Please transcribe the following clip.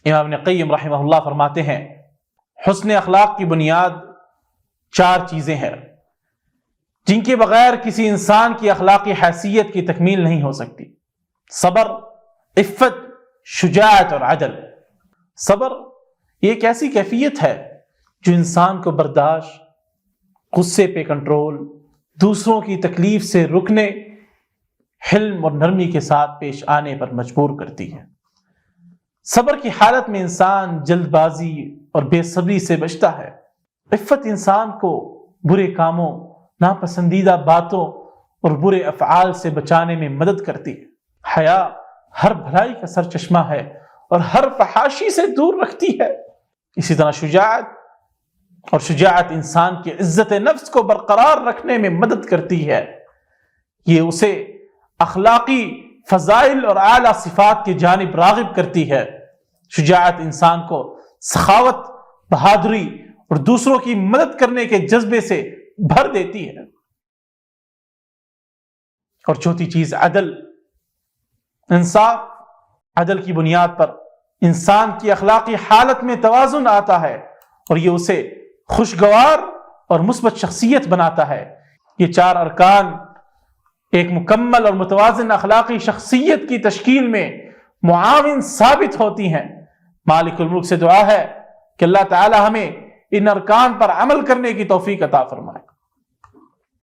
امام ابن قیم رحمہ اللہ فرماتے ہیں حسن اخلاق کی بنیاد 4 چیزیں ہیں جن کے بغیر کسی انسان کی اخلاقی حیثیت کی تکمیل نہیں ہو سکتی: صبر، عفت، شجاعت اور عدل۔ صبر یہ ایک ایسی کیفیت ہے جو انسان کو برداشت، غصے پہ کنٹرول، دوسروں کی تکلیف سے رکنے، حلم اور نرمی کے ساتھ پیش آنے پر مجبور کرتی ہے۔ صبر کی حالت میں انسان جلد بازی اور بے صبری سے بچتا ہے۔ عفت انسان کو برے کاموں، ناپسندیدہ باتوں اور برے افعال سے بچانے میں مدد کرتی ہے۔ حیا ہر بھلائی کا سر چشمہ ہے اور ہر فحاشی سے دور رکھتی ہے۔ اسی طرح شجاعت انسان کی عزت نفس کو برقرار رکھنے میں مدد کرتی ہے۔ یہ اسے اخلاقی فضائل اور اعلیٰ صفات کی جانب راغب کرتی ہے۔ شجاعت انسان کو سخاوت، بہادری اور دوسروں کی مدد کرنے کے جذبے سے بھر دیتی ہے۔ اور چوتھی چیز عدل، انصاف۔ عدل کی بنیاد پر انسان کی اخلاقی حالت میں توازن آتا ہے اور یہ اسے خوشگوار اور مثبت شخصیت بناتا ہے۔ یہ 4 ارکان ایک مکمل اور متوازن اخلاقی شخصیت کی تشکیل میں معاون ثابت ہوتی ہیں۔ مالک الملک سے دعا ہے کہ اللہ تعالی ہمیں ان ارکان پر عمل کرنے کی توفیق عطا فرمائے۔